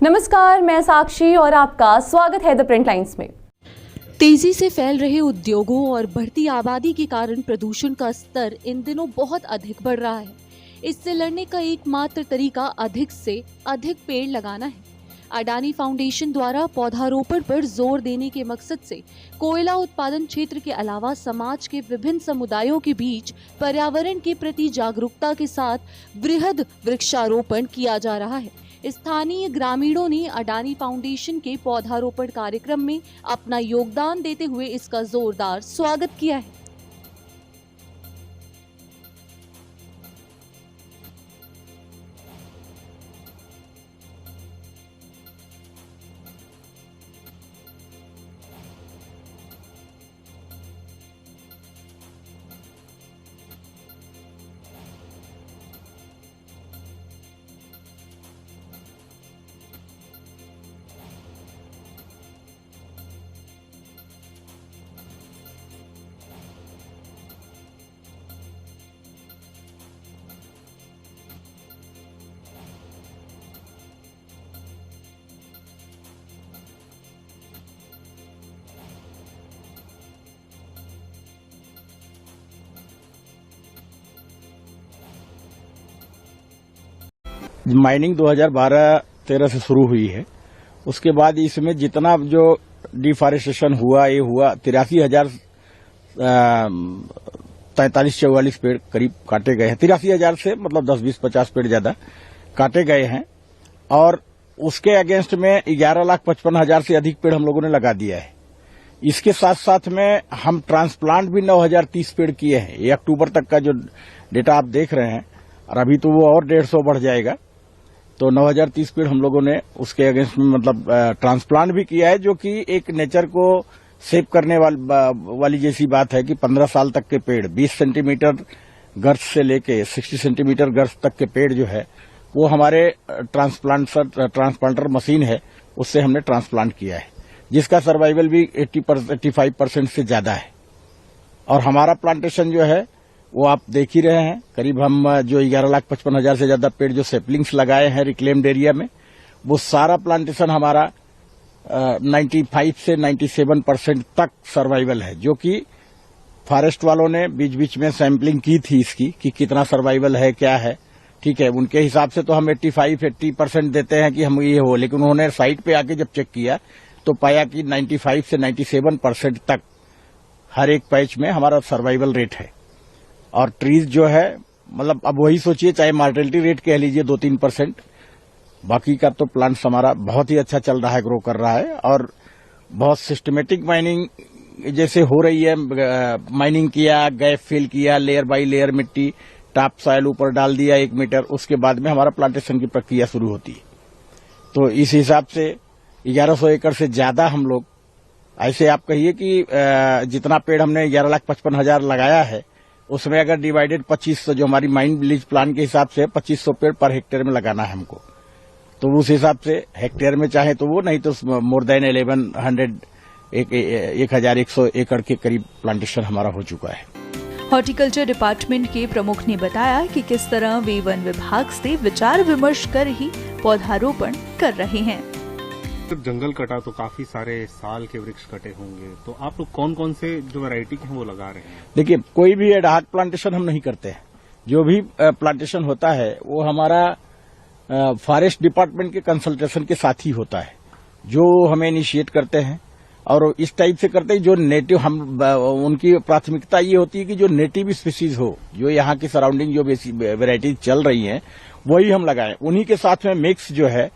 नमस्कार, मैं साक्षी और आपका स्वागत है द प्रिंट लाइन्स में। तेजी से फैल रहे उद्योगों और बढ़ती आबादी के कारण प्रदूषण का स्तर इन दिनों बहुत अधिक बढ़ रहा है। इससे लड़ने का एकमात्र तरीका अधिक से अधिक पेड़ लगाना है। अडानी फाउंडेशन द्वारा पौधारोपण पर जोर देने के मकसद से कोयला उत्पादन क्षेत्र के अलावा समाज के विभिन्न समुदायों के बीच पर्यावरण के प्रति जागरूकता के साथ वृहद वृक्षारोपण किया जा रहा है। स्थानीय ग्रामीणों ने अडानी फाउंडेशन के पौधारोपण कार्यक्रम में अपना योगदान देते हुए इसका जोरदार स्वागत किया है। माइनिंग 2012-13 से शुरू हुई है। उसके बाद इसमें जितना जो डिफॉरेस्टेशन हुआ, ये हुआ 43,44 पेड़ करीब काटे गए हैं। 83,000 से मतलब 10, 20, 50 पेड़ ज्यादा काटे गए हैं और उसके अगेंस्ट में 11,55,000 से अधिक पेड़ हम लोगों ने लगा दिया है। इसके साथ साथ में हम ट्रांसप्लांट भी 9,030 पेड़ किए हैं। ये अक्टूबर तक का जो डेटा आप देख रहे हैं और अभी तो वो और 150 बढ़ जाएगा। तो 9,030 पेड़ हम लोगों ने उसके अगेंस्ट में मतलब ट्रांसप्लांट भी किया है, जो कि एक नेचर को सेव करने वाली जैसी बात है कि 15 साल तक के पेड़ 20 सेंटीमीटर गर्थ से लेके 60 सेंटीमीटर गर्थ तक के पेड़ जो है वो हमारे ट्रांसप्लांटर मशीन है, उससे हमने ट्रांसप्लांट किया है, जिसका सर्वाइवल भी 85% से ज्यादा है। और हमारा प्लांटेशन जो है वो आप देख ही रहे हैं। करीब हम जो 11,55,000 से ज्यादा पेड़ जो सेपलिंग्स लगाए हैं रिक्लेम्ड एरिया में, वो सारा प्लांटेशन हमारा 95 से 97% तक सर्वाइवल है, जो कि फॉरेस्ट वालों ने बीच बीच में सैंपलिंग की थी इसकी कि कितना सर्वाइवल है, क्या है। ठीक है, उनके हिसाब से तो हम 85-80% देते हैं कि हम ये हो, लेकिन उन्होंने साइट पे आके जब चेक किया तो पाया कि 95 से 97% तक हर एक पैच में हमारा सर्वाइवल रेट है। और ट्रीज जो है मतलब अब वही सोचिए, चाहे मार्टेलिटी रेट कह लीजिए 2-3%, बाकी का तो प्लांट्स हमारा बहुत ही अच्छा चल रहा है, ग्रो कर रहा है। और बहुत सिस्टमेटिक माइनिंग जैसे हो रही है, माइनिंग किया, गैप फिल किया, लेयर बाय लेयर मिट्टी टॉप सॉइल ऊपर डाल दिया 1 मीटर, उसके बाद में हमारा प्लांटेशन की प्रक्रिया शुरू होती है। तो इस हिसाब से 1100 एकड़ से ज्यादा हम लोग, ऐसे आप कहिए कि जितना पेड़ हमने 11,55,000 लगाया है, उसमें अगर डिवाइडेड 2500 जो हमारी माइन विलेज प्लान के हिसाब से 2500 पेड़ पर हेक्टेयर में लगाना है हमको, तो उस हिसाब से हेक्टेयर में चाहे तो वो, नहीं तो मोर देन 1,100 एकड़ के करीब प्लांटेशन हमारा हो चुका है। हॉर्टिकल्चर डिपार्टमेंट के प्रमुख ने बताया कि किस तरह वे वन विभाग से विचार विमर्श कर ही पौधारोपण कर रहे हैं। जंगल कटा तो काफी सारे साल के वृक्ष कटे होंगे, तो आप लोग कौन कौन से जो वैरायटी के हैं वो लगा रहे हैं? देखिए, कोई भी एडहॉक प्लांटेशन हम नहीं करते हैं। जो भी प्लांटेशन होता है वो हमारा फॉरेस्ट डिपार्टमेंट के कंसल्टेशन के साथ ही होता है, जो हमें इनिशिएट करते हैं। और इस टाइप से करते हैं जो नेटिव, हम उनकी प्राथमिकता ये होती है कि जो नेटिव स्पीसीज हो, जो यहाँ की सराउंडिंग जो वेराइटीज चल रही हैं वही हम लगाएं। उन्हीं के साथ में मिक्स जो है,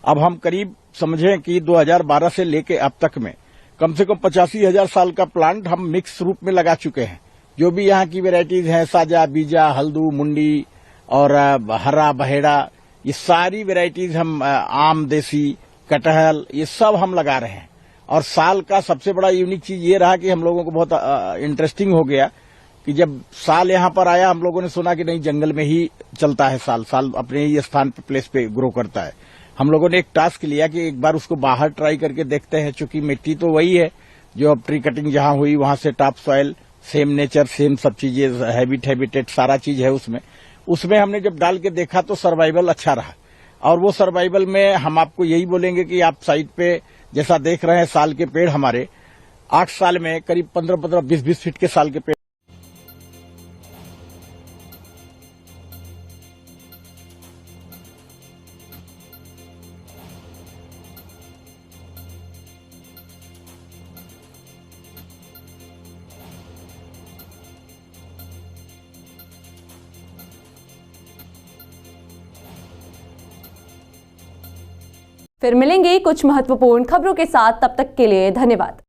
अब हम करीब समझें कि 2012 से लेके अब तक में कम से कम 85,000 साल का प्लांट हम मिक्स रूप में लगा चुके हैं। जो भी यहाँ की वेराइटीज हैं, साजा, बीजा, हल्दू, मुंडी और हरा, बहेड़ा, ये सारी वेराइटीज हम, आम, देसी, कटहल, ये सब हम लगा रहे हैं। और साल का सबसे बड़ा यूनिक चीज ये रहा कि हम लोगों को बहुत इंटरेस्टिंग हो गया कि जब साल यहाँ पर आया, हम लोगों ने सुना कि नहीं, जंगल में ही चलता है साल, साल अपने ही स्थान पे, प्लेस पे ग्रो करता है। हम लोगों ने एक टास्क लिया कि एक बार उसको बाहर ट्राई करके देखते हैं, चूंकि मिट्टी तो वही है जो अब ट्री कटिंग जहां हुई वहां से top soil, same nature, same सब चीजें, हैबिटेट सारा चीज है उसमें हमने जब डाल के देखा तो सर्वाइवल अच्छा रहा। और वो सर्वाइवल में हम आपको यही बोलेंगे कि आप साइट पे जैसा देख रहे हैं साल के पेड़ हमारे 8 साल में करीब 15-15, 20-20 फीट के साल के पेड़। फिर मिलेंगे कुछ महत्वपूर्ण खबरों के साथ, तब तक के लिए धन्यवाद।